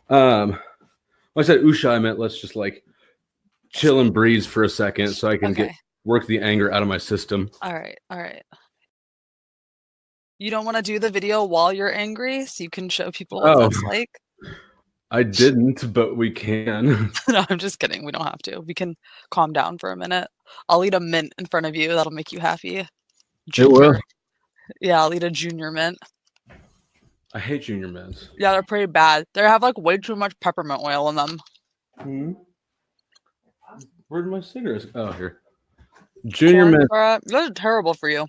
When I said usha, I meant let's just like chill and breathe for a second so I can work the anger out of my system. All right. You don't want to do the video while you're angry so you can show people what that's like? I didn't, but we can. No, I'm just kidding. We don't have to. We can calm down for a minute. I'll eat a mint in front of you. That'll make you happy. Junior. It will. Yeah, I'll eat a junior mint. I hate junior mints. Yeah, they're pretty bad. They have like way too much peppermint oil in them. Where'd my cigarettes? Oh, here. Junior mint. Those are terrible for you.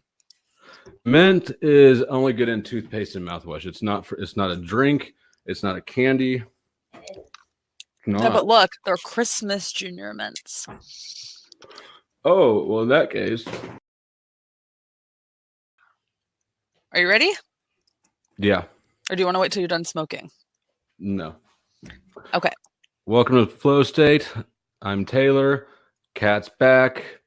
Mint is only good in toothpaste and mouthwash. It's not a drink. It's not a candy. Yeah, but look, they're Christmas junior mints. Oh, well, in that case. Are you ready? Yeah. Or do you want to wait till you're done smoking? No. Okay. Welcome to Flow State. I'm Taylor. Kat's back.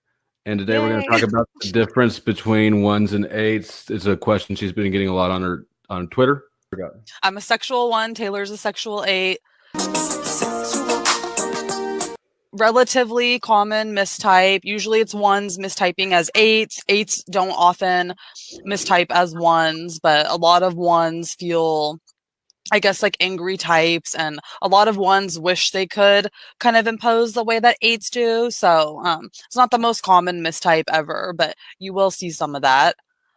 And today we're going to talk about the difference between 1s and 8s. It's a question she's been getting a lot on Twitter. I'm a sexual 1. Taylor's a sexual 8. Relatively common mistype. Usually it's 1s mistyping as 8s. 8s don't often mistype as 1s, but a lot of 1s feel, I guess, like angry types, and a lot of 1s wish they could kind of impose the way that 8s do. So it's not the most common mistype ever, but you will see some of that.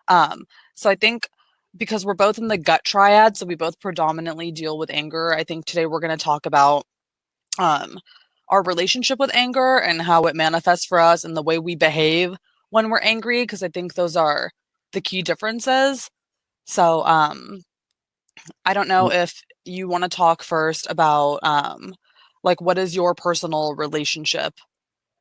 So I think because we're both in the gut triad, so we both predominantly deal with anger, I think today we're going to talk about our relationship with anger and how it manifests for us and the way we behave when we're angry, because I think those are the key differences. So I don't know if you want to talk first about like what is your personal relationship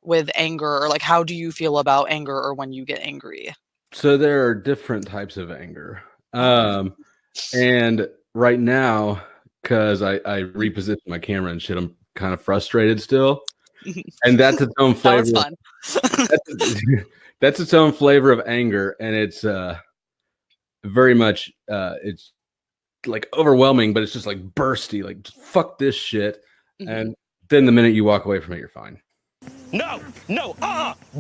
with anger, or like how do you feel about anger or when you get angry? So there are different types of anger. And right now, because I repositioned my camera and shit, I'm kind of frustrated still. And that's its own flavor. That was fun. That's its own flavor of anger. And it's very much it's like overwhelming, but it's just like bursty, like fuck this shit. And then the minute you walk away from it, you're fine. No,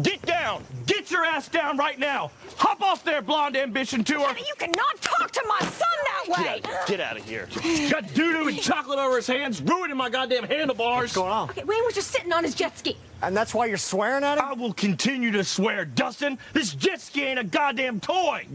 get down. Get your ass down right now. Hop off there, Blonde Ambition Tour. Daddy, you cannot talk to my son that way. Get out of here. Got doo-doo and chocolate over his hands, ruining my goddamn handlebars. What's going on? Okay, Wayne was just sitting on his jet ski. And that's why you're swearing at him? I will continue to swear, Dustin. This jet ski ain't a goddamn toy.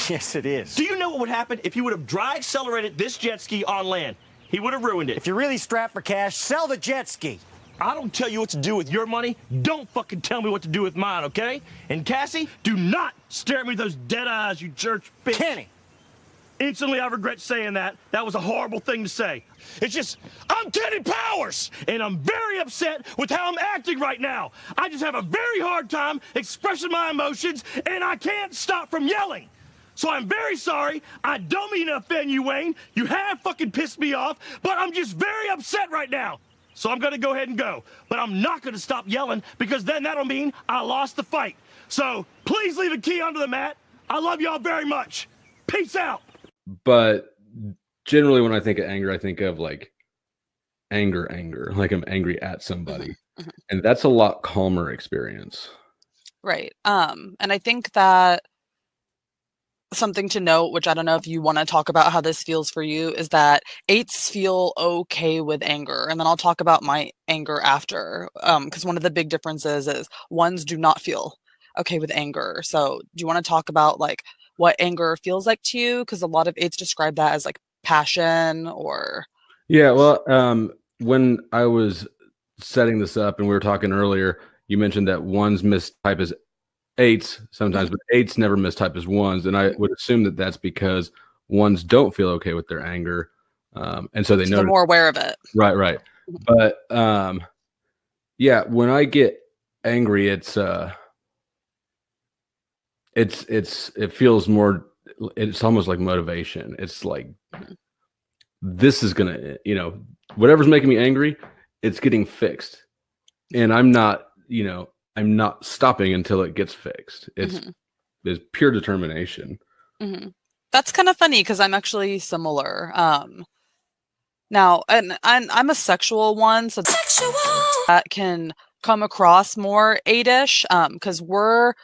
Yes, it is. Do you know what would happen if he would have dry accelerated this jet ski on land? He would have ruined it. If you're really strapped for cash, sell the jet ski. I don't tell you what to do with your money. Don't fucking tell me what to do with mine, okay? And Cassie, do not stare at me with those dead eyes, you church bitch. Kenny. Instantly, I regret saying that. That was a horrible thing to say. It's just, I'm Kenny Powers, and I'm very upset with how I'm acting right now. I just have a very hard time expressing my emotions, and I can't stop from yelling. So I'm very sorry. I don't mean to offend you, Wayne. You have fucking pissed me off, but I'm just very upset right now. So I'm going to go ahead and go. But I'm not going to stop yelling, because then that'll mean I lost the fight. So please leave a key under the mat. I love y'all very much. Peace out. But generally when I think of anger, I think of like anger, like I'm angry at somebody. And that's a lot calmer experience. Right. And I think that something to note, which I don't know if you want to talk about how this feels for you, is that 8s feel okay with anger. And then I'll talk about my anger after, because one of the big differences is 1s do not feel okay with anger. So do you want to talk about like what anger feels like to you? Because a lot of 8s describe that as like passion or... Yeah, well, when I was setting this up and we were talking earlier, you mentioned that 1s mistype as 8s sometimes, but 8s never mistype as 1s. And I would assume that that's because 1s don't feel okay with their anger. And so they're more aware of it. Right. But yeah, when I get angry, it feels more, it's almost like motivation. It's like, this is gonna, whatever's making me angry, it's getting fixed. And I'm not stopping until it gets fixed. It's pure determination. That's kind of funny because I'm actually similar. Now, and I'm a sexual one, so that can come across more 8-ish, because we're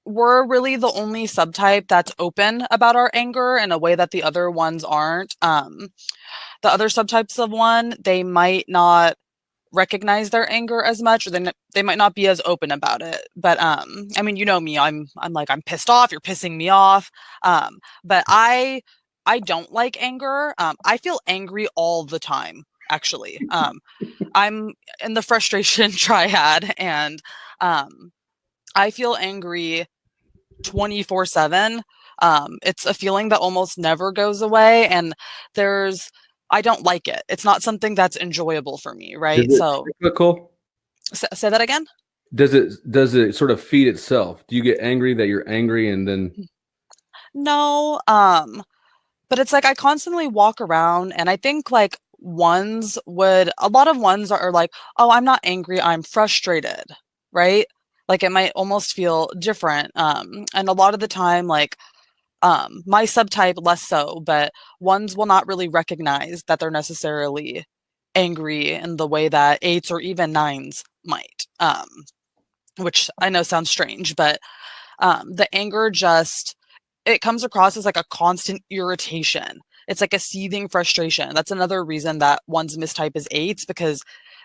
really the only subtype that's open about our anger in a way that the other ones aren't. The other subtypes of one, they might not recognize their anger as much, or they might not be as open about it. But I mean, you know me, I'm like, I'm pissed off, you're pissing me off. But I don't like anger. I feel angry all the time, actually. I'm in the frustration triad, and I feel angry 24/7. It's a feeling that almost never goes away, and I don't like it. It's not something that's enjoyable for me, right? Is it So cyclical? say that again. Does it sort of feed itself? Do you get angry that you're angry and then No, but it's like I constantly walk around, and I think like a lot of ones are like, oh, I'm not angry, I'm frustrated, right? Like it might almost feel different. And a lot of the time, like my subtype less so, but ones will not really recognize that they're necessarily angry in the way that 8s or even 9s might. Which I know sounds strange, but the anger just it comes across as like a constant irritation. It's like a seething frustration. That's another reason that one's mistype is 8s, because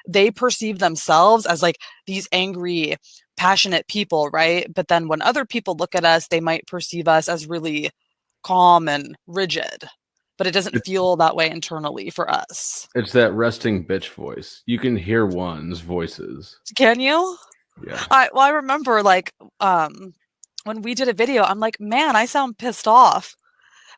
they perceive themselves as like these angry, passionate people, right? But then when other people look at us, they might perceive us as really calm and rigid. But it doesn't feel that way internally for us. it's that resting bitch voice? You can hear one's voices. Can you? Yeah. I remember like when we did a video, I'm like, man, I sound pissed off.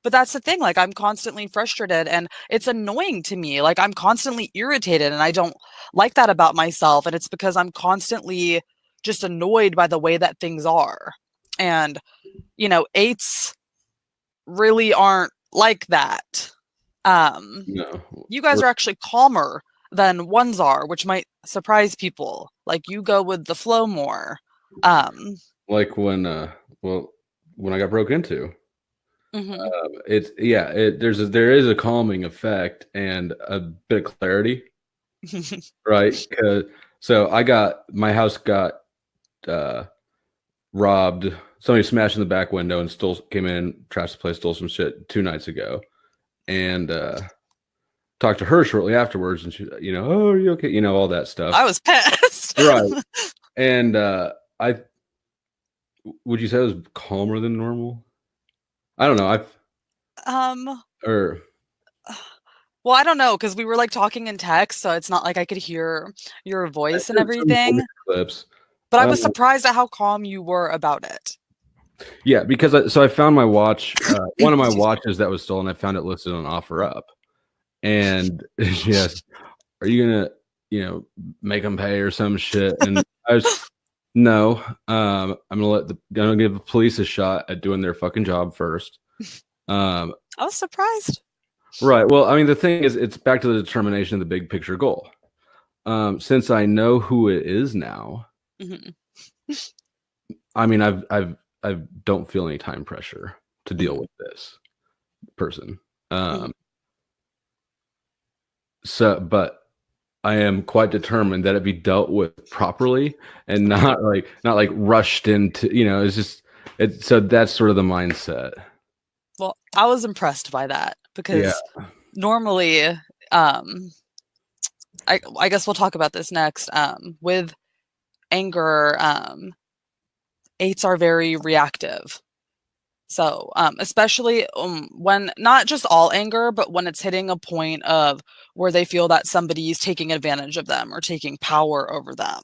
But that's the thing, like I'm constantly frustrated, and it's annoying to me. Like I'm constantly irritated, and I don't like that about myself. And it's because I'm constantly just annoyed by the way that things are. And, 8s really aren't like that. No. You guys are actually calmer than ones are, which might surprise people. Like you go with the flow more. Like when when I got broke into. Mhm. There is a calming effect and a bit of clarity, right? So my house got robbed. Somebody smashed in the back window and came in, trashed the place, stole some shit 2 nights ago, and talked to her shortly afterwards, and she, oh, are you okay? All that stuff. I was pissed. Right. And would you say it was calmer than normal? I don't know. Well, I don't know, because we were like talking in text, so it's not like I could hear your voice and Some everything. clips. But I was surprised at how calm you were about it. Yeah, because I found my watch, one of my watches that was stolen. I found it listed on OfferUp, and yes, are you gonna make them pay or some shit? And I was no, I'm gonna give the police a shot at doing their fucking job first. I was surprised. Right. Well, I mean, the thing is, it's back to the determination of the big picture goal. Since I know who it is now, I mean, I don't feel any time pressure to deal with this person. But I am quite determined that it be dealt with properly and not like rushed into. So that's sort of the mindset. Well, I was impressed by that, because normally, I guess we'll talk about this next. With anger, 8s are very reactive. So, especially when not just all anger, but when it's hitting a point of where they feel that somebody's taking advantage of them or taking power over them.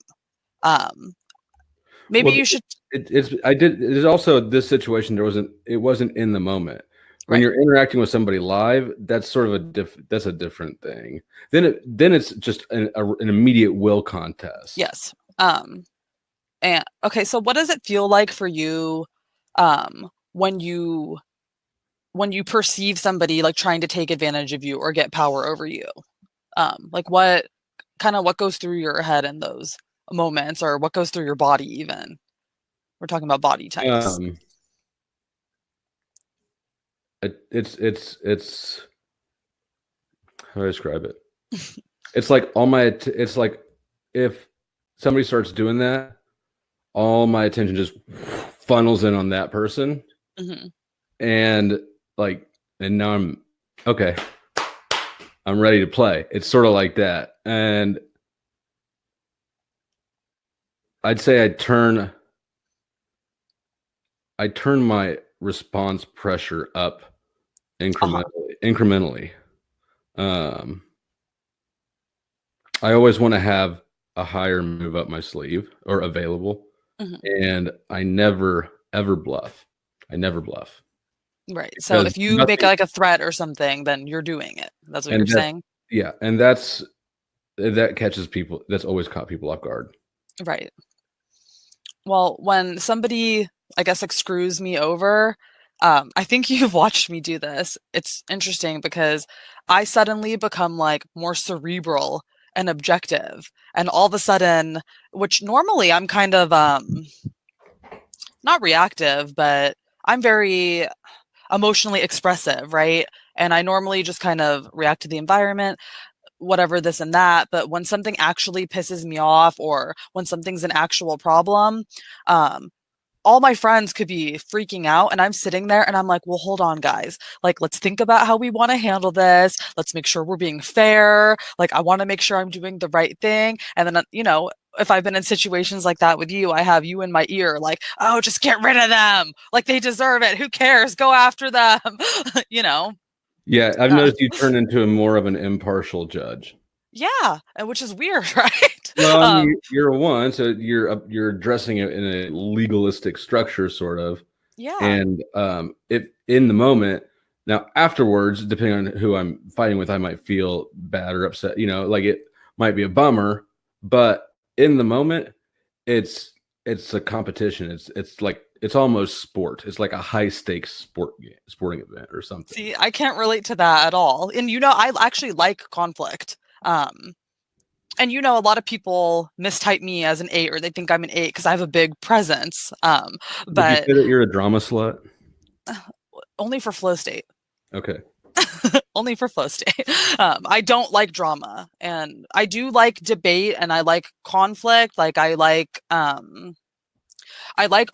Maybe you should. There's also this situation. It wasn't in the moment. When you're interacting with somebody live, that's sort of that's a different thing. Then it's just an immediate will contest. Yes. And okay, so what does it feel like for you when you perceive somebody like trying to take advantage of you or get power over you? Like what goes through your head in those moments, or what goes through your body even? We're talking about body types. It's How do I describe it? It's like it's like if somebody starts doing that, all my attention just funnels in on that person. Mm-hmm. And now I'm okay. I'm ready to play. It's sort of like that. And I'd say I turn my response pressure up incrementally. I always want to have a higher move up my sleeve or available. And I never ever bluff. I never bluff. Right. So Because if you make like a threat or something, then you're doing it. That's what you're saying. Yeah, and that catches people. That's always caught people off guard. Right. Well, when somebody, I guess, like screws me over, I think you've watched me do this. It's interesting because I suddenly become like more cerebral and objective, and all of a sudden, which normally I'm kind of not reactive, but I'm very emotionally expressive, right? And I normally just kind of react to the environment, whatever this and that. But when something actually pisses me off or when something's an actual problem, all my friends could be freaking out and I'm sitting there and I'm like, well, hold on, guys. Like, let's think about how we want to handle this. Let's make sure we're being fair. Like, I want to make sure I'm doing the right thing. And then, if I've been in situations like that with you, I have you in my ear, like, oh, just get rid of them. Like, they deserve it. Who cares? Go after them. Yeah, I've noticed you turn into more of an impartial judge. Yeah, which is weird, right? Well, you're a one, so you're addressing it in a legalistic structure, sort of. Yeah. And if in the moment, now afterwards, depending on who I'm fighting with, I might feel bad or upset. Like it might be a bummer, but in the moment, it's a competition. It's almost sport. It's like a high stakes sporting event or something. See, I can't relate to that at all. And I actually like conflict. And a lot of people mistype me as an 8 or they think I'm an 8 because I have a big presence. But Would you say that you're a drama slut? Only for flow state. Okay. Only for flow state. I don't like drama, and I do like debate, and I like conflict. Like I like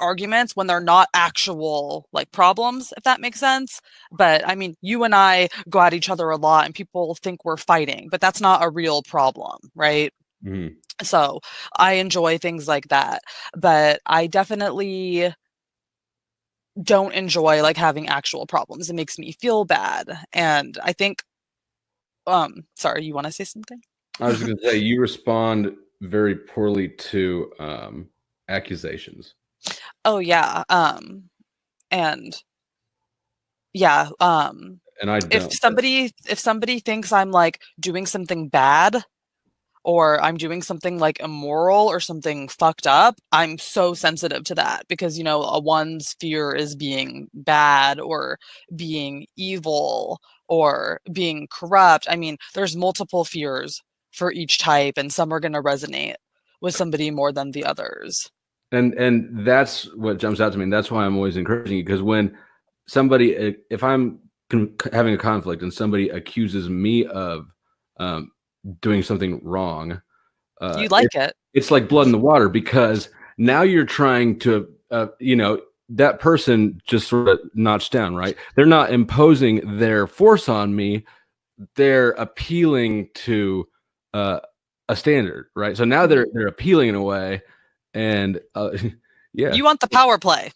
arguments when they're not actual like problems, if that makes sense. But I mean, you and I go at each other a lot and people think we're fighting, but that's not a real problem, right? Mm-hmm. So I enjoy things like that, but I definitely don't enjoy like having actual problems. It makes me feel bad. And I think, sorry, you want to say something? I was going to say, you respond very poorly to accusations. Oh yeah. And yeah. And I don't. If somebody thinks I'm like doing something bad or I'm doing something like immoral or something fucked up, I'm so sensitive to that because, a one's fear is being bad or being evil or being corrupt. I mean, there's multiple fears for each type and some are going to resonate with somebody more than the others. And that's what jumps out to me. And that's why I'm always encouraging you, because when somebody, if I'm having a conflict and somebody accuses me of doing something wrong, you like it. It's like blood in the water, because now you're trying to, that person just sort of notched down, right? They're not imposing their force on me. They're appealing to a standard, right? So now they're appealing in a way. And yeah, you want the power play,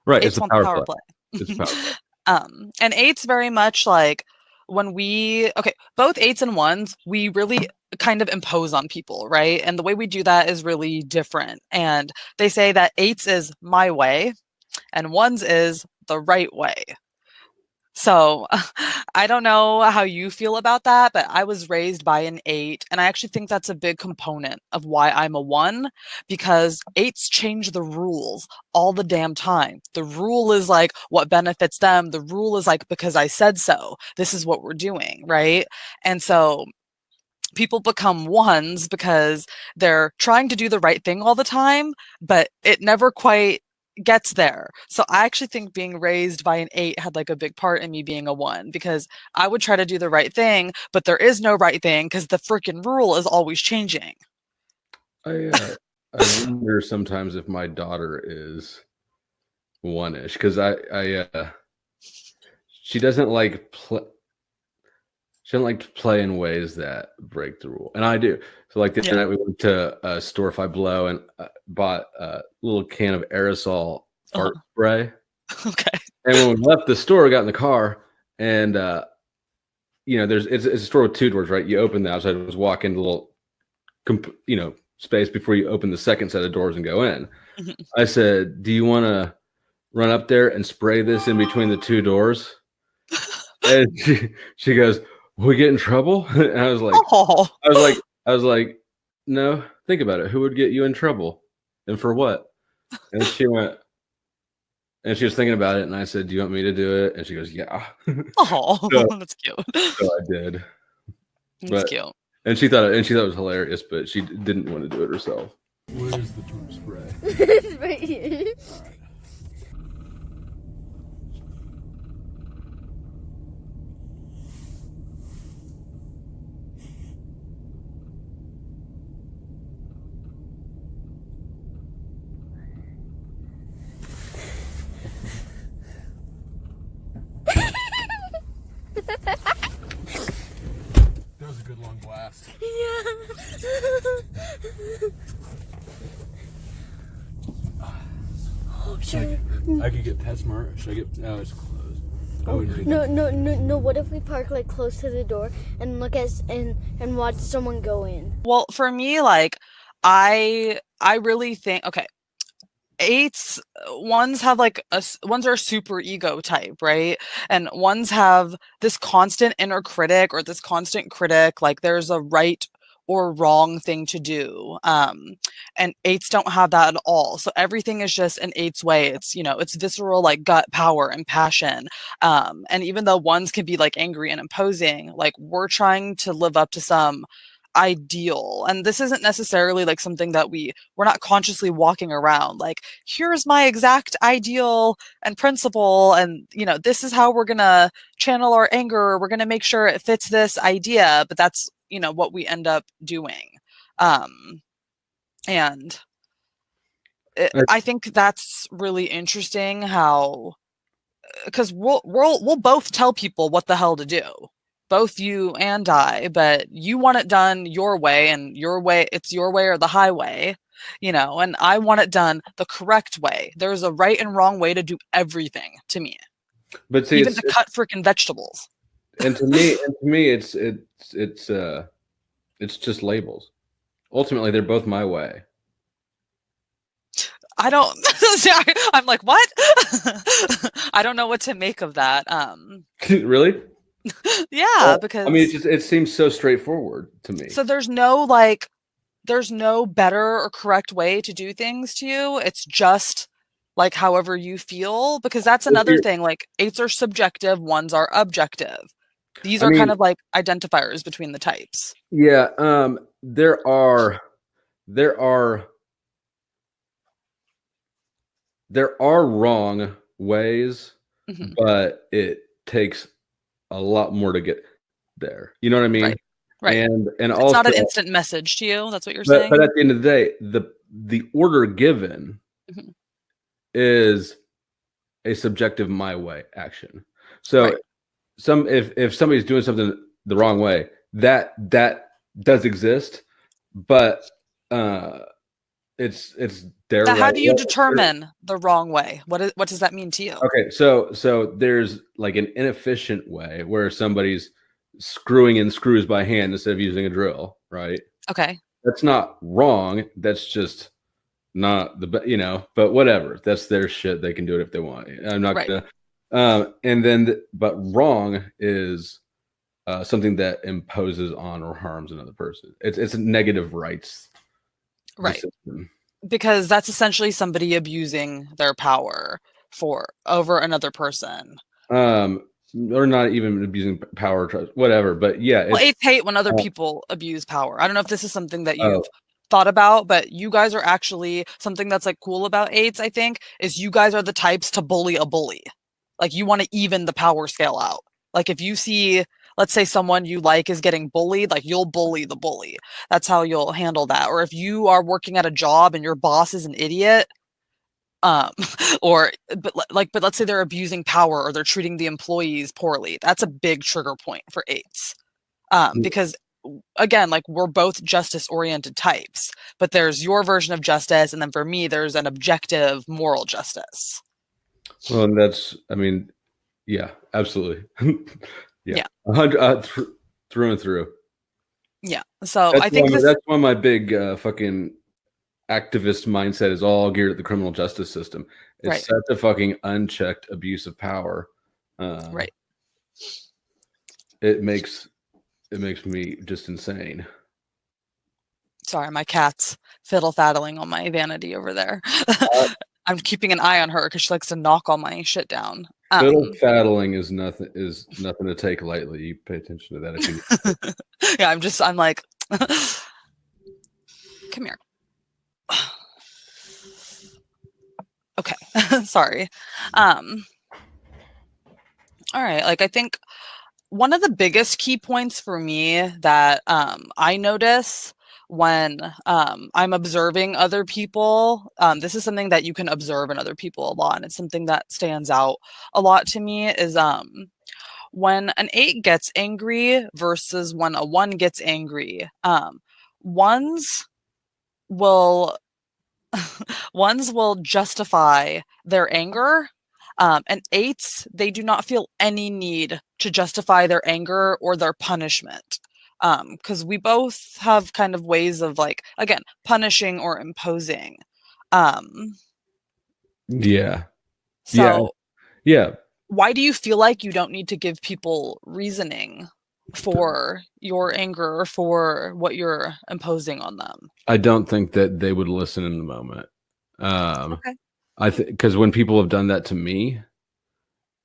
right? It's the power play. It's power play. And 8's very much like when both 8s and 1s, we really kind of impose on people, right? And the way we do that is really different. And they say that 8's is my way and 1's is the right way. So I don't know how you feel about that, but I was raised by an 8, and I actually think that's a big component of why I'm a 1, because 8s change the rules all the damn time. The rule is like what benefits them. The rule is like, because I said so, this is what we're doing, right? And so people become 1s because they're trying to do the right thing all the time, but it never quite gets there. So I actually think being raised by an 8 had like a big part in me being a 1, because I would try to do the right thing, but there is no right thing because the freaking rule is always changing. I wonder sometimes if my daughter is 1-ish, because she doesn't like she doesn't like to play in ways that break the rule, and I do. So like the other night we went to a store, Five Below, and bought a little can of aerosol fart spray. Okay. And when we left the store, we got in the car, and it's a store with 2 doors, right? You open the outside, just walk into the little, space before you open the second set of doors and go in. Mm-hmm. I said, "Do you want to run up there and spray this in between the 2 doors?" And she goes, "Will we get in trouble?" And I was like, "No, think about it. Who would get you in trouble, and for what?" And she went, and she was thinking about it, and I said, "Do you want me to do it?" And she goes, "Yeah." Oh, So that's cute. I did. That's cute. And she thought it was hilarious, but she didn't want to do it herself. Where's the tube spray? It's right here. That was a good long blast. Yeah. Oh, sure. I could get PetSmart. Should I get? No, it's closed. I wouldn't do that. No. What if we park like close to the door and look at and watch someone go in? Well, for me, like I really think, okay, 8s, ones have like ones are super ego type, right? And ones have this constant inner critic or this constant critic, like there's a right or wrong thing to do. And 8s don't have that at all. So everything is just an 8's way. It's, it's visceral, like gut power and passion. And even though ones can be like angry and imposing, like we're trying to live up to some ideal, and this isn't necessarily like something that we're not consciously walking around like, here's my exact ideal and principle, and this is how we're gonna channel our anger, we're gonna make sure it fits this idea, but that's what we end up doing. And I think that's really interesting how, because we'll both tell people what the hell to do, both you and I, but you want it done your way, and your way, it's your way or the highway, and I want it done the correct way. There's a right and wrong way to do everything to me. But see, even to cut freaking vegetables. And to me, it's just labels. Ultimately, they're both my way. I don't. I'm like, what? I don't know what to make of that. Really? Yeah, well, because I mean, it seems so straightforward to me. So there's no better or correct way to do things to you. It's just like however you feel, because that's another thing. Like 8s are subjective, 1s are objective. These are kind of like identifiers between the types. Yeah, there are wrong ways, but it takes a lot more to get there. You know what I mean? Right. And it's also not an instant message to you. That's what you're saying. But at the end of the day, the order given is a subjective my way action. So if somebody's doing something the wrong way, that does exist, but it's their how do you determine the wrong way? What does that mean to you? Okay, so there's like an inefficient way where somebody's screwing in screws by hand instead of using a drill, right? Okay, that's not wrong. That's just not but whatever. That's their shit. They can do it if they want. I'm not gonna. And then, but wrong is something that imposes on or harms another person. It's a negative rights. Right. System. Because that's essentially somebody abusing their power over another person. Or not even abusing power, whatever. But yeah, well, 8s hate when other people abuse power. I don't know if this is something that you've thought about, but you guys are actually something that's like cool about eights, I think, is you guys are the types to bully a bully. Like you want to even the power scale out. Like if you see, let's say someone you like is getting bullied, like you'll bully the bully. That's how you'll handle that. Or if you are working at a job and your boss is an idiot, but let's say they're abusing power or they're treating the employees poorly. That's a big trigger point for eights. Because again, like we're both justice oriented types, but there's your version of justice. And then for me, there's an objective moral justice. Well, and that's, I mean, yeah, absolutely. Yeah. 100 through and through. Yeah. So That's I think that's why my big fucking activist mindset is all geared at the criminal justice system. It's Right. such a fucking unchecked abuse of power. Right. It makes me just insane. Sorry, my cat's fiddle faddling on my vanity over there. I'm keeping an eye on her because she likes to knock all my shit down. Fiddle faddling is nothing to take lightly. You pay attention to that if you yeah, I'm like come here. Okay. Sorry. All right, like I think one of the biggest key points for me that I notice when I'm observing other people, this is something that you can observe in other people a lot, and it's something that stands out a lot to me is when an 8 gets angry versus when a 1 gets angry. Ones will justify their anger. And 8s, they do not feel any need to justify their anger or their punishment. Because we both have kind of ways of like, again, punishing or imposing. Yeah. So Yeah. why do you feel like you don't need to give people reasoning for your anger or for what you're imposing on them? I don't think that they would listen in the moment. Okay. I think because when people have done that to me,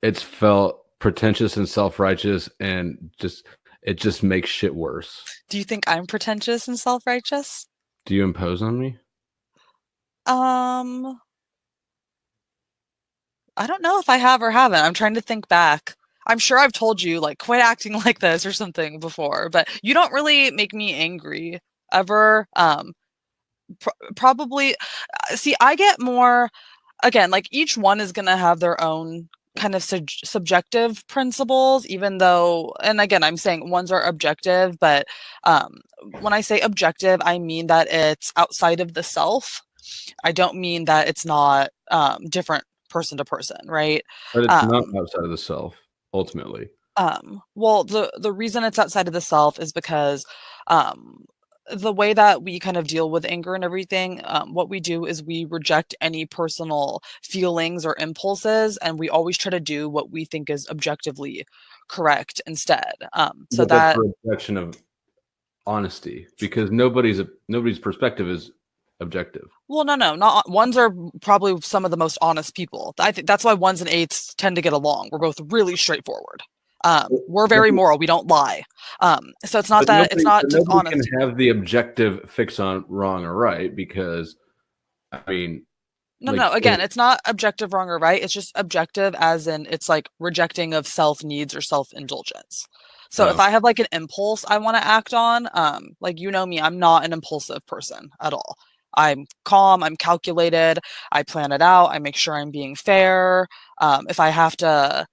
it's felt pretentious and self-righteous, and it just makes shit worse. Do you think I'm pretentious and self-righteous? Do you impose on me? I don't know if I have or haven't. I'm trying to think back. I'm sure I've told you, like, quit acting like this or something before, but you don't really make me angry ever. Probably, see, I get more, again, like each one is going to have their own kind of subjective principles, even though, and again, I'm saying ones are objective, but when I say objective, I mean that it's outside of the self. I don't mean that it's not different person to person, right? But it's not outside of the self, ultimately. Well, the reason it's outside of the self is because the way that we kind of deal with anger and everything, what we do is we reject any personal feelings or impulses, and we always try to do what we think is objectively correct instead. So but that's a rejection of honesty, because nobody's perspective is objective. Well, no, not ones are probably some of the most honest people. I think that's why ones and 8s tend to get along. We're both really straightforward. We're very moral. We don't lie. So it's not that it's not just honest. Nobody can have the objective fix on wrong or right, because I mean, no. Again, it's not objective wrong or right. It's just objective, as in it's like rejecting of self needs or self indulgence. So if I have like an impulse I want to act on, like you know me, I'm not an impulsive person at all. I'm calm, I'm calculated, I plan it out, I make sure I'm being fair. If I have to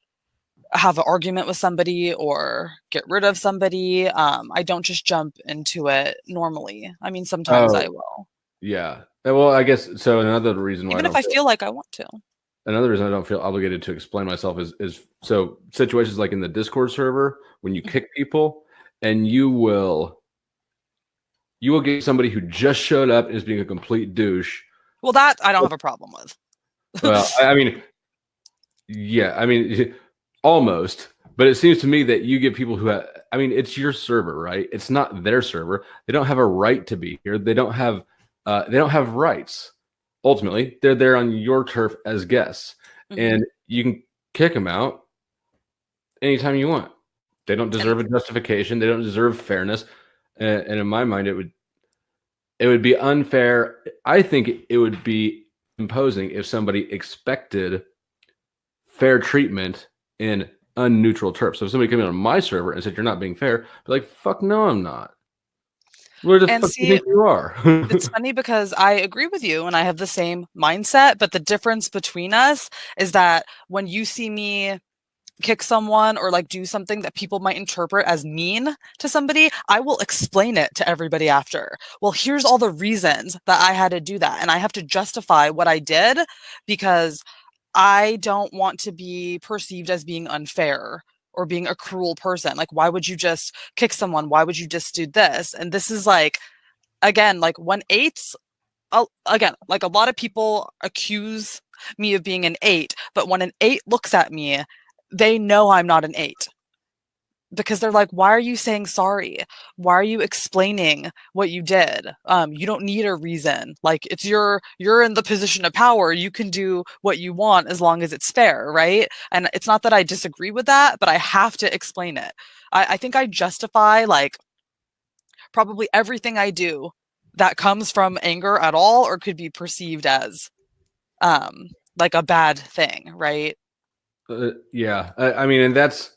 have an argument with somebody or get rid of somebody, I don't just jump into it normally. I mean, sometimes I will. Yeah. Well, I guess so. Another reason why, even if I feel like I want to. Another reason I don't feel obligated to explain myself is so situations like in the Discord server when you kick people, and you will get somebody who just showed up and is being a complete douche. Well, that I don't have a problem with. Well, I mean, yeah, I mean, almost. But it seems to me that you get people who have, I mean, it's your server, right? It's not their server. They don't have a right to be here. They don't have rights. Ultimately, they're there on your turf as guests, and you can kick them out anytime you want. They don't deserve a justification. They don't deserve fairness. And in my mind, it would be unfair. I think it would be imposing if somebody expected fair treatment in unneutral terms. So if somebody came in on my server and said you're not being fair, I'd be like, fuck no, I'm not. Where the And fuck do you see, think you are? it's funny because I agree with you and I have the same mindset, but the difference between us is that when you see me kick someone or like do something that people might interpret as mean to somebody, I will explain it to everybody after. Well, here's all the reasons that I had to do that. And I have to justify what I did because I don't want to be perceived as being unfair or being a cruel person. Like, why would you just kick someone? Why would you just do this? And this is like, again, like when eights, again, like a lot of people accuse me of being an 8, but when an 8 looks at me, they know I'm not an 8 because they're like, why are you saying sorry? Why are you explaining what you did? You don't need a reason. Like you're in the position of power. You can do what you want as long as it's fair, right? And it's not that I disagree with that, but I have to explain it. I think I justify like probably everything I do that comes from anger at all or could be perceived as like a bad thing, right? Yeah, I mean, and that's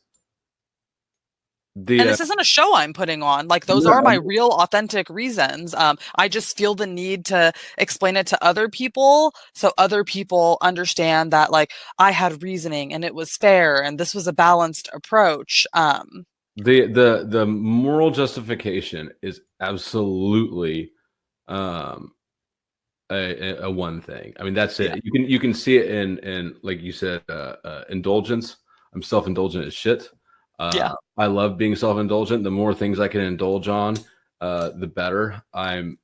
the And this isn't a show I'm putting on. Like those No, are my real authentic reasons. I just feel the need to explain it to other people so other people understand that like I had reasoning and it was fair and this was a balanced approach. the moral justification is absolutely a one thing. I mean, that's it. Yeah. You can see it in like you said, indulgence. I'm self-indulgent as shit. Yeah. I love being self-indulgent. The more things I can indulge on, the better. And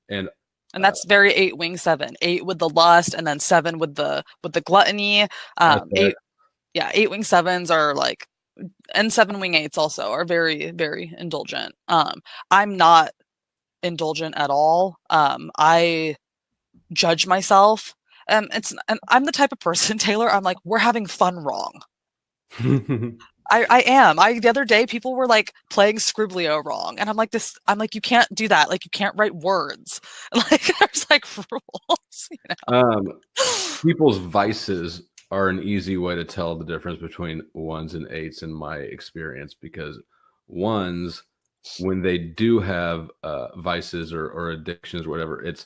that's very 8 wing 7. 8 with the lust, and then 7 with the gluttony. 8 wing 7s are like, and 7 wing 8s also are very, very indulgent. I'm not indulgent at all. I judge myself. And I'm the type of person, Taylor, I'm like, we're having fun wrong. I am. The other day people were like playing Scribblio wrong. And I'm like, you can't do that. Like you can't write words. Like there's like rules, you know? People's vices are an easy way to tell the difference between 1s and 8s in my experience, because 1s, when they do have vices or addictions or whatever, it's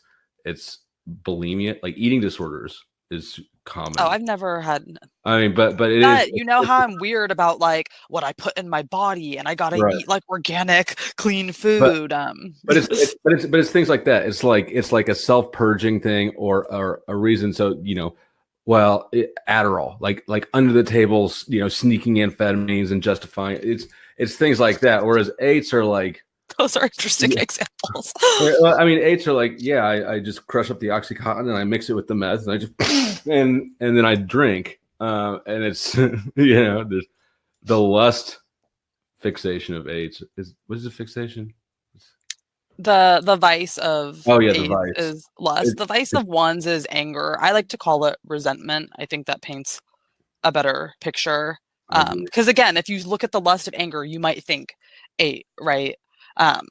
bulimia, like eating disorders is common. Oh, I've never had. I mean, but it is. You know how I'm weird about like what I put in my body, and I gotta eat like organic, clean food. But it's things like that. It's like a self-purging thing or a reason. So Adderall, like under the tables, sneaking amphetamines and justifying it's things like that. Whereas 8s are like, those are interesting examples. I mean, 8s are like, I just crush up the Oxycontin and I mix it with the meth and I just and then I drink. And it's there's the lust fixation of 8s what is the fixation? The vice of the vice is lust. The vice of 1s is anger. I like to call it resentment. I think that paints a better picture. Because again, if you look at the lust of anger, you might think 8, right? I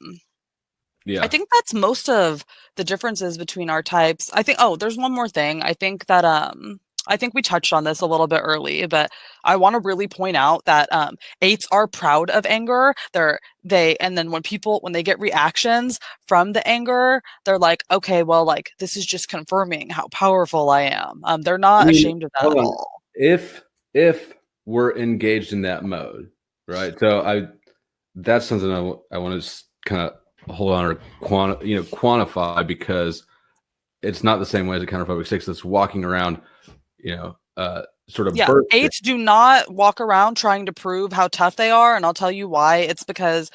think that's most of the differences between our types. I think, there's one more thing. I think that I think we touched on this a little bit early, but I want to really point out that 8s are proud of anger. And then when they get reactions from the anger, they're like, okay, well, like this is just confirming how powerful I am. They're not ashamed of that at all. If we're engaged in that mode, right? So that's something I want to kind of hold on or quantify, because it's not the same way as a counterphobic 6 that's walking around, sort of. 8s do not walk around trying to prove how tough they are, and I'll tell you why. It's because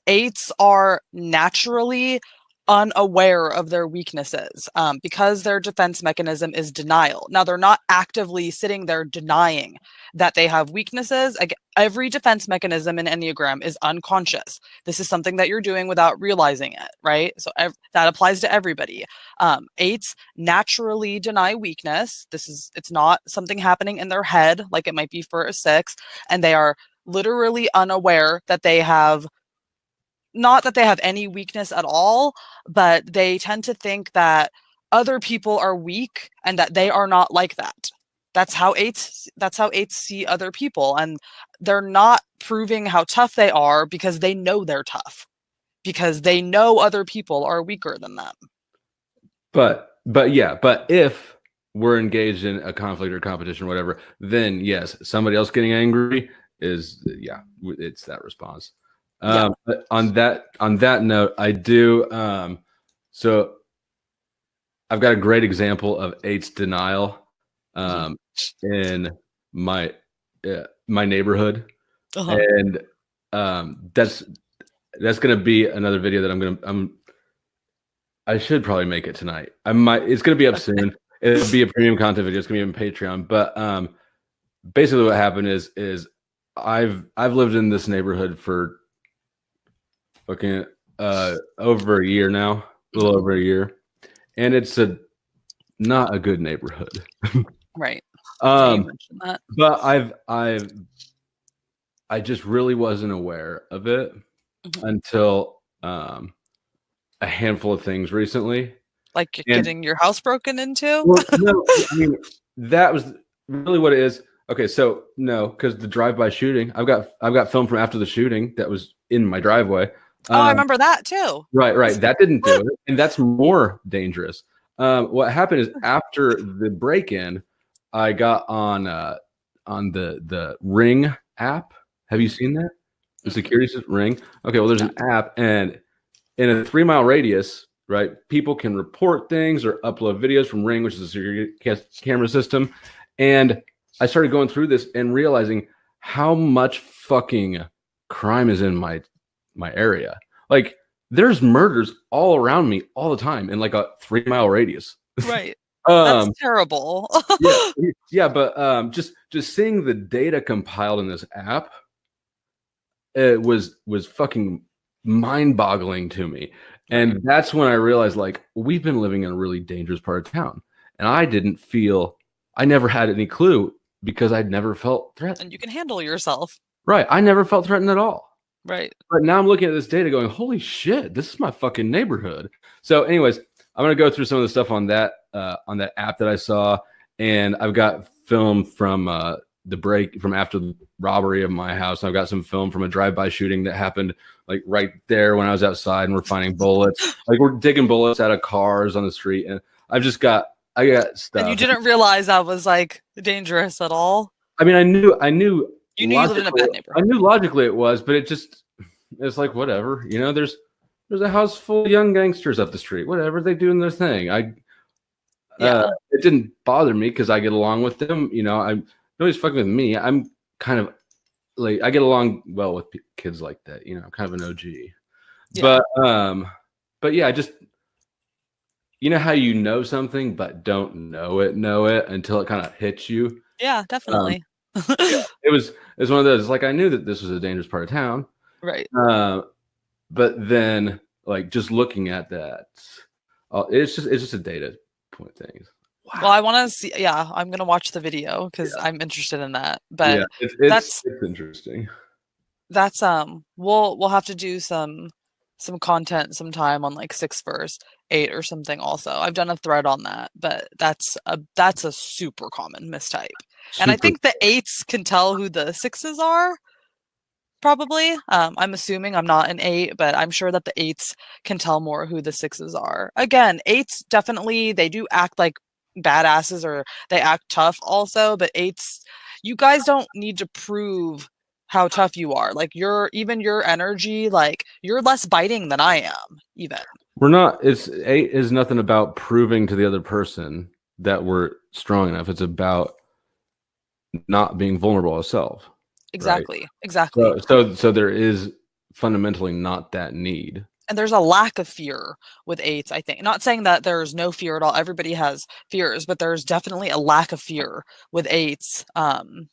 8s are naturally unaware of their weaknesses because their defense mechanism is denial. Now, they're not actively sitting there denying that they have weaknesses. Every defense mechanism in Enneagram is unconscious. This is something that you're doing without realizing it, right? So that applies to everybody. 8s naturally deny weakness. It's not something happening in their head like it might be for a 6, and they are literally unaware that they have not that they have any weakness at all, but they tend to think that other people are weak and that they are not like that. That's how eights see other people, and they're not proving how tough they are because they know they're tough, because they know other people are weaker than them. But if we're engaged in a conflict or competition or whatever, then yes, somebody else getting angry is it's that response. But on that note, I do so I've got a great example of eight's denial in my neighborhood. And that's gonna be another video that I should probably make it tonight. It's gonna be up soon. It'll be a premium content video. It's gonna be on Patreon. But basically what happened is I've lived in this neighborhood for fucking over a year now, a little over a year. And it's not a good neighborhood. Right. You mentioned that. But I just really wasn't aware of it until a handful of things recently. Like getting your house broken into? Well, no, I mean, that was really what it is. Okay, so no, because the drive-by shooting, I've got film from after the shooting that was in my driveway. I remember that too. Right. That didn't do it, and that's more dangerous. What happened is after the break-in, I got on the Ring app. Have you seen that? The security system Ring. Okay, well, there's an app, and in a 3-mile radius, right, people can report things or upload videos from Ring, which is a security camera system. And I started going through this and realizing how much fucking crime is in my area. Like, there's murders all around me all the time in like a 3-mile radius. Right. That's terrible. But just seeing the data compiled in this app, it was fucking mind-boggling to me. And that's when I realized, like, we've been living in a really dangerous part of town. And I never had any clue because I'd never felt threatened. And you can handle yourself. Right. I never felt threatened at all. Right. But now I'm looking at this data going, holy shit, this is my fucking neighborhood. So anyways, I'm going to go through some of the stuff on that app that I saw. And I've got film from the break from after the robbery of my house. I've got some film from a drive-by shooting that happened like right there when I was outside, and we're finding bullets. Like, we're digging bullets out of cars on the street. And I got stuff. And you didn't realize that was like dangerous at all? I mean, I knew you lived in a bad neighborhood. I knew logically it was, but it's like, whatever, you know, there's a house full of young gangsters up the street, whatever, they doing their thing. It didn't bother me because I get along with them. You know, nobody's fucking with me. I'm kind of like, I get along well with kids like that. You know, I'm kind of an OG. Yeah. But yeah, just, you know how you know something but don't know it until it kind of hits you. Yeah, definitely. It was one of those, like, I knew that this was a dangerous part of town. Right. But then, like, just looking at that, it's just a data point thing. Wow. Well, I want to see. Yeah, I'm gonna watch the video because I'm interested in that. But it's interesting. That's we'll have to do some content sometime on like 6 verse 8 or something. Also, I've done a thread on that, but that's a super common mistype. And I think the 8s can tell who the 6s are. Probably. I'm assuming, I'm not an 8, but I'm sure that the 8s can tell more who the 6s are. Again, 8s definitely, they do act like badasses or they act tough also, but 8s, you guys don't need to prove how tough you are. Like, your energy, like, you're less biting than I am, even. We're not, 8 is nothing about proving to the other person that we're strong enough. It's about not being vulnerable ourselves. Exactly. Right? Exactly. So there is fundamentally not that need. And there's a lack of fear with 8s, I think. Not saying that there's no fear at all. Everybody has fears, but there's definitely a lack of fear with 8s. And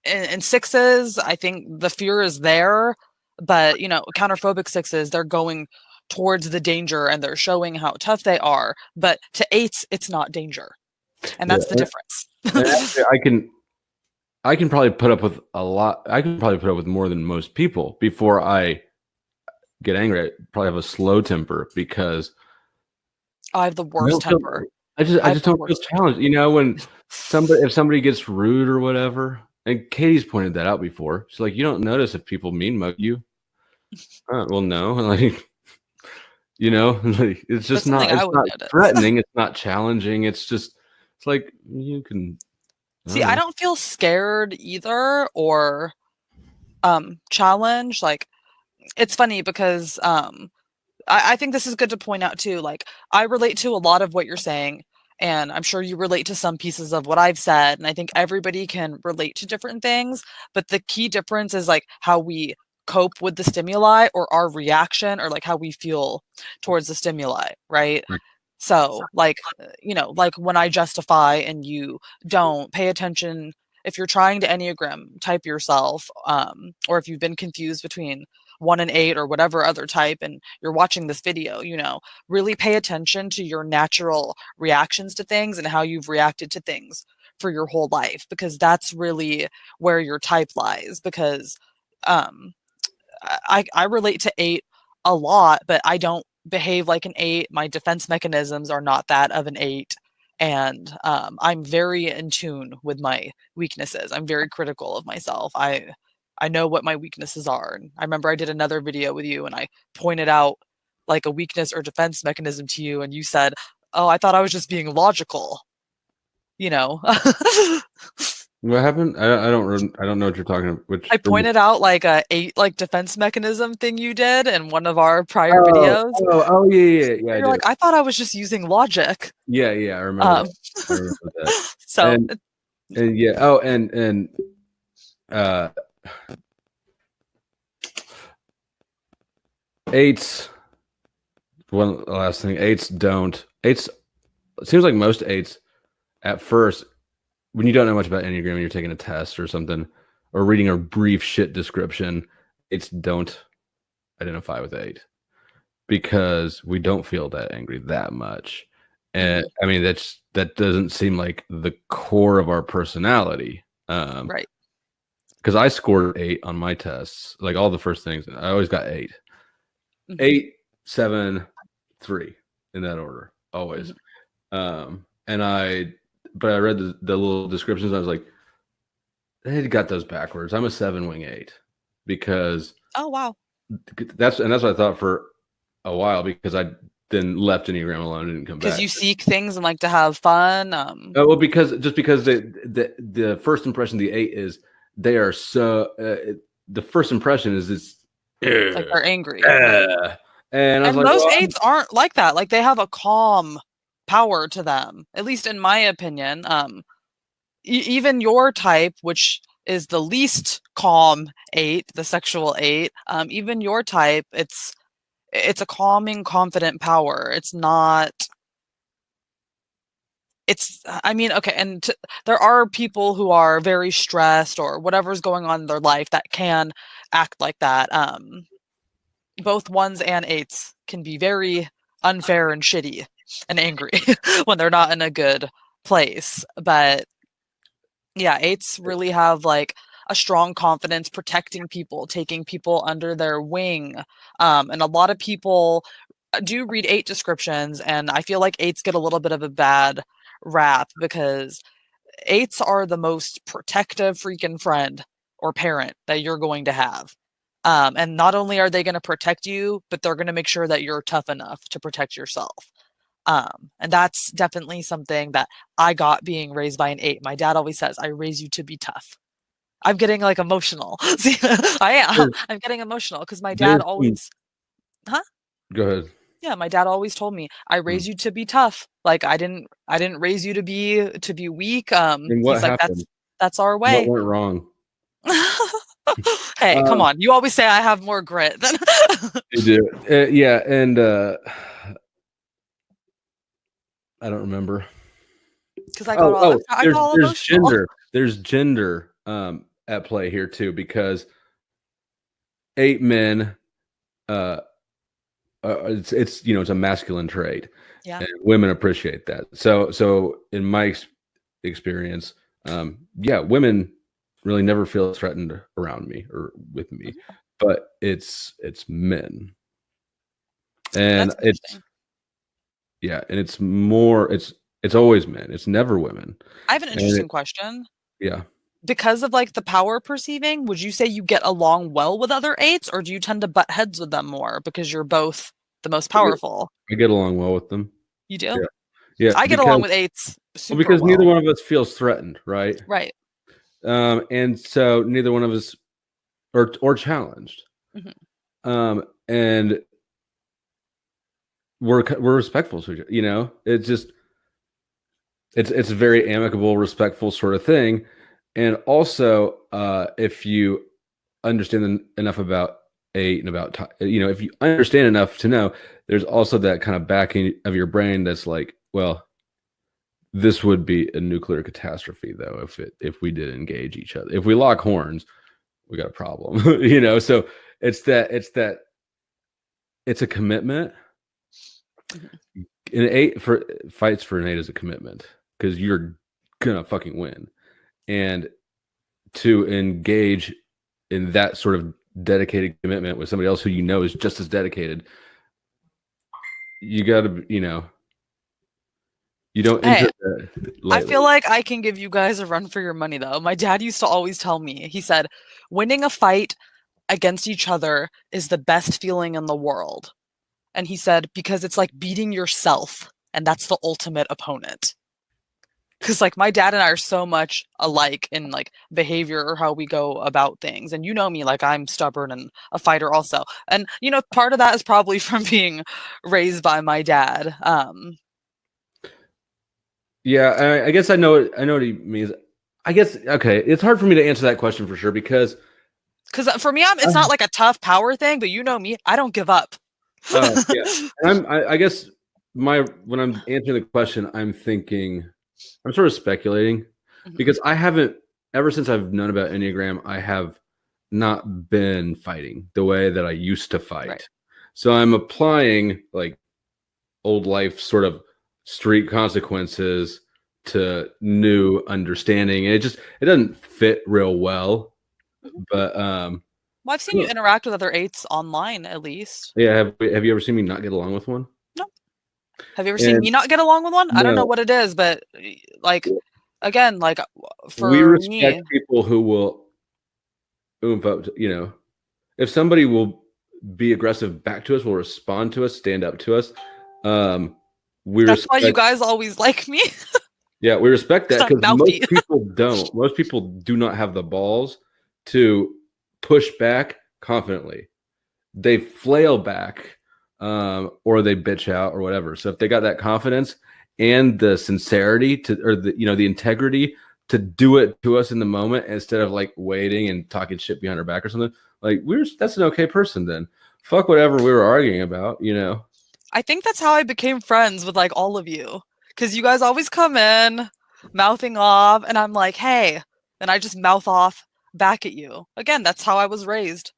6s, I think the fear is there, but, you know, counterphobic 6s, they're going towards the danger and they're showing how tough they are. But to 8s, it's not danger. And that's the difference. I can probably put up with a lot. I can probably put up with more than most people before I get angry, I probably have a slow temper because I have the I worst don't feel, temper. I I just have the don't feel worst temper. challenged. You know, when if somebody gets rude or whatever, and Katie's pointed that out before. She's like, you don't notice if people mean mug you. Well, no, like, you know, like it's just That's something not. I It's would not notice. threatening. It's not challenging. It's like you can. See, I know. don't feel scared either or challenged. Like, it's funny because I think this is good to point out too. Like, I relate to a lot of what you're saying, and I'm sure you relate to some pieces of what I've said. And I think everybody can relate to different things. But the key difference is like how we cope with the stimuli or our reaction or like how we feel towards the stimuli, right? Right. So, like, like when I justify and you don't pay attention, if you're trying to Enneagram type yourself, or if you've been confused between 1 and 8 or whatever other type and you're watching this video, really pay attention to your natural reactions to things and how you've reacted to things for your whole life, because that's really where your type lies. Because um I relate to 8 a lot, but I don't behave like an 8. My defense mechanisms are not that of an 8. And I'm very in tune with my weaknesses. I'm very critical of myself. I know what my weaknesses are. And I remember I did another video with you and I pointed out like a weakness or defense mechanism to you, and you said, "Oh, I thought I was just being logical." You know. What happened? I don't know what you're talking about. Which I pointed out like a 8 like defense mechanism thing you did in one of our prior videos. Yeah. I You're did. like, I thought I was just using logic. Yeah, I remember. Um, I remember that. so And yeah. Oh, and eights. One last thing. Eights. It seems like most eights at first, when you don't know much about Enneagram and you're taking a test or something, or reading a brief shit description, eights don't identify with 8 because we don't feel that angry that much. And I mean, that doesn't seem like the core of our personality. right. Because I scored 8 on my tests, like all the first things. I always got 8. 8, 7, 3 in that order, always. But I read the little descriptions. And I was like, they got those backwards. I'm a 7 wing 8 because Oh wow. that's what I thought for a while, because I then left Enneagram alone and didn't come back. Because you seek things and like to have fun. Well, because the first impression of the 8 is they are so. The first impression is it's like they're angry. And I was like, most well, 8s aren't like that. Like they have a calm power to them, at least in my opinion. Even your type, which is the least calm 8, the sexual 8, even your type, it's a calming, confident power. It's not. I mean, okay, and there are people who are very stressed or whatever's going on in their life that can act like that. Both 1s and 8s can be very unfair and shitty and angry when they're not in a good place. But yeah, 8s really have like a strong confidence, protecting people, taking people under their wing. And a lot of people do read 8 descriptions, and I feel like 8s get a little bit of a bad rap because 8s are the most protective freaking friend or parent that you're going to have. And not only are they going to protect you, but they're going to make sure that you're tough enough to protect yourself. And that's definitely something that I got being raised by an 8. My dad always says, I raise you to be tough. I'm getting like emotional. See, I am. I'm getting emotional because my dad always, Go ahead. Yeah, my dad always told me, I raised you to be tough. Like I didn't raise you to be weak. And what He's like, happened? that's our way. What went wrong? Hey, come on. You always say I have more grit than You do. Yeah, and I don't remember. because I got all there's emotional. There's gender at play here too, because 8 men it's it's a masculine trait. Yeah. And women appreciate that. So in my experience, women really never feel threatened around me or with me, but it's men And That's interesting. and it's more, it's always men. It's never women. I have an interesting question. Yeah. Because of like the power perceiving, would you say you get along well with other eights, or do you tend to butt heads with them more because you're both the most powerful? I get along well with them. You do? Yeah. Yeah. I get along with eights super because well. neither one of us feels threatened, right? Right. And so neither one of us or challenged. And we're respectful to each other, you know. It's just it's a very amicable, respectful sort of thing. And also, if you understand enough about eight and about if you understand enough to know, there's also that kind of backing of your brain that's like, well, this would be a nuclear catastrophe though if we did engage each other. If we lock horns, we got a problem. You know, so it's a commitment. An eight fights for an eight is a commitment because you're gonna fucking win. And to engage in that sort of dedicated commitment with somebody else who you know is just as dedicated, you gotta, you don't enter I feel like I can give you guys a run for your money though. My dad used to always tell me, he said, winning a fight against each other is the best feeling in the world. And he said, because it's like beating yourself, and that's the ultimate opponent. Because like my dad and I are so much alike in like behavior or how we go about things. And you know me, like I'm stubborn and a fighter also. And part of that is probably from being raised by my dad. Yeah, I guess I know what he means. I guess, okay, it's hard for me to answer that question for sure because for me, it's not like a tough power thing, but you know me, I don't give up. Yeah, and I guess when I'm answering the question, I'm sort of speculating because I haven't, ever since I've known about Enneagram, I have not been fighting the way that I used to fight. Right. So I'm applying like old life sort of street consequences to new understanding. And it doesn't fit real well. But well, I've seen you interact with other eights online at least. Yeah, have you ever seen me not get along with one? No. Have you ever seen me not get along with one? No. I don't know what it is, but like again, like for we respect people who will oomph up to, if somebody will be aggressive back to us, will respond to us, stand up to us. That's why you guys always like me. Yeah, we respect that because most people don't. Most people do not have the balls to push back confidently. They flail back or they bitch out or whatever. So if they got that confidence and the sincerity the integrity to do it to us in the moment instead of like waiting and talking shit behind our back or something, like that's an okay person then. Fuck whatever we were arguing about, I think that's how I became friends with like all of you. Because you guys always come in mouthing off and I'm like, hey, and I just mouth off back at you. Again, that's how I was raised.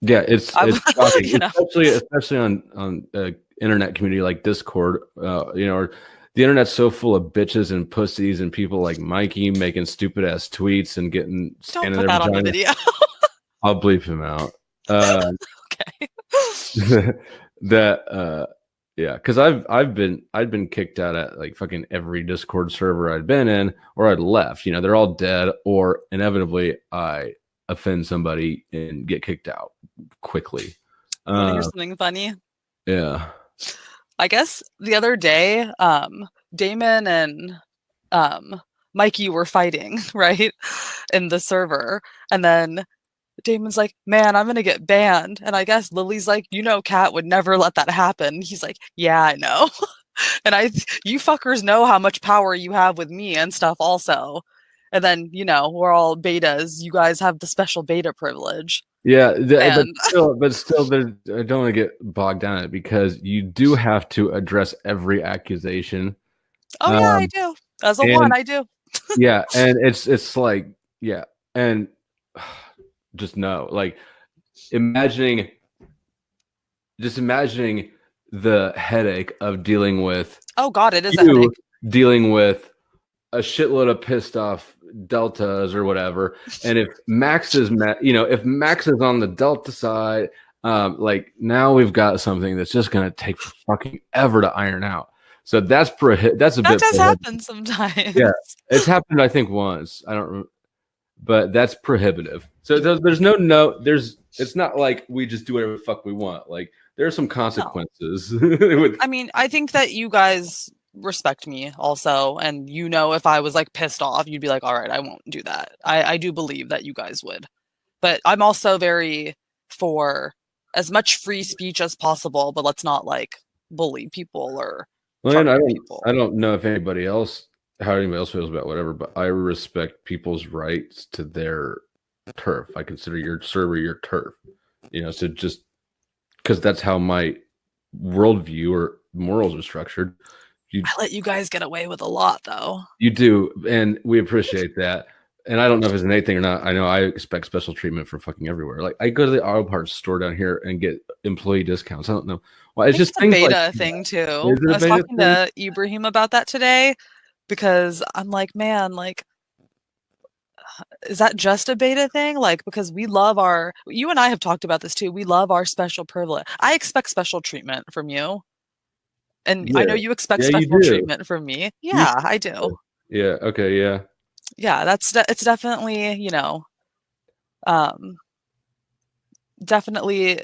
Yeah, it's shocking, especially on internet community like Discord, or the internet's so full of bitches and pussies and people like Mikey making stupid ass tweets and getting Don't put that on the video. I'll bleep him out. Okay. Yeah, because I've been kicked out at like fucking every Discord server I'd been in, or I'd left. They're all dead, or inevitably I offend somebody and get kicked out quickly. Here's something funny. Yeah. I guess the other day, Damon and Mikey were fighting, right? In the server. And then Damon's like, man, I'm going to get banned. And I guess Lily's like, Kat would never let that happen. He's like, yeah, I know. And you fuckers know how much power you have with me and stuff also. And then, we're all betas. You guys have the special beta privilege. Yeah, but still, I don't want to get bogged down in it because you do have to address every accusation. Oh yeah, I do. As a one, I do. Yeah, and it's like, yeah, and just know, like, imagining the headache of dealing with. Oh God, it is a headache. Dealing with a shitload of pissed off deltas or whatever, and if Max is on the delta side Like now we've got something that's just gonna take fucking ever to iron out. So that's that's a That bit does prohibitive. happen sometimes. Yeah, it's happened I think once. I don't remember, but that's prohibitive. So there's it's not like we just do whatever the fuck we want. Like there's some consequences. I mean, I think that you guys respect me also, and if I was like pissed off, you'd be like, all right, I won't do that. I do believe that you guys would, but I'm also very for as much free speech as possible, but let's not like bully people or target people. I don't know if how anybody else feels about whatever, but I respect people's rights to their turf. I consider your server your turf. So just because that's how my worldview or morals are structured. I let you guys get away with a lot, though. You do, and we appreciate that. And I don't know if it's an 8 thing or not. I know I expect special treatment for fucking everywhere. Like I go to the auto parts store down here and get employee discounts. I don't know. Well, it's just a beta thing too. I was talking to Ibrahim about that today because I'm like, man, like, is that just a beta thing? Like, because we love you and I have talked about this too. We love our special privilege. I expect special treatment from you. And I know you expect special treatment from me. Yeah, I do. Yeah. Okay. Yeah. Yeah, it's definitely, definitely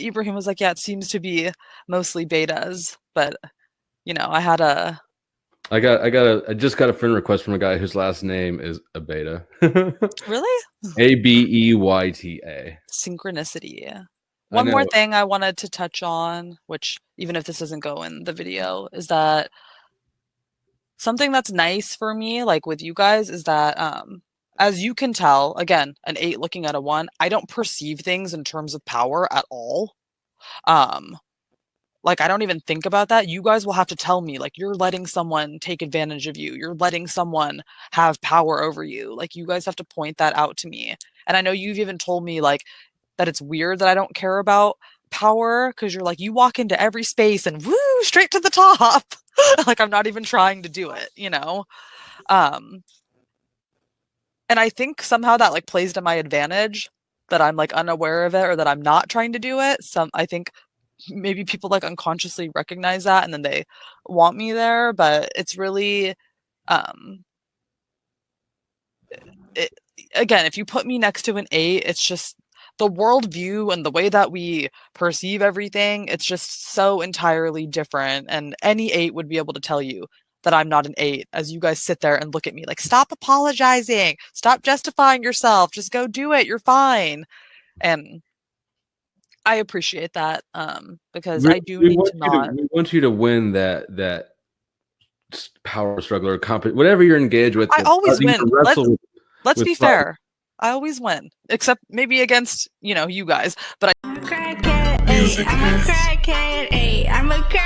Ibrahim was like, yeah, it seems to be mostly betas, but I just got a friend request from a guy whose last name is a beta. Really? ABEYTA. Synchronicity. One more thing I wanted to touch on, which even if this doesn't go in the video, is that something that's nice for me, like with you guys, is that as you can tell, again, an 8 looking at a 1, I don't perceive things in terms of power at all. Like I don't even think about that. You guys will have to tell me, like, you're letting someone take advantage of you. You're letting someone have power over you. Like you guys have to point that out to me. And I know you've even told me like that it's weird that I don't care about power because you're like, you walk into every space and woo, straight to the top. Like I'm not even trying to do it, and I think somehow that like plays to my advantage that I'm like unaware of it or that I'm not trying to do it. I think maybe people like unconsciously recognize that and then they want me there, but it's really again, if you put me next to an 8, it's just the worldview and the way that we perceive everything, it's just so entirely different. And any 8 would be able to tell you that I'm not an 8 as you guys sit there and look at me like, stop apologizing, stop justifying yourself, just go do it, you're fine. And I appreciate that because I do need to not. We want you to win that power struggle or whatever you're engaged with. I always win. Let's be fair. I always win, except maybe against, you guys. But I'm a crackhead 8. I'm a crackhead 8. I'm a crackhead.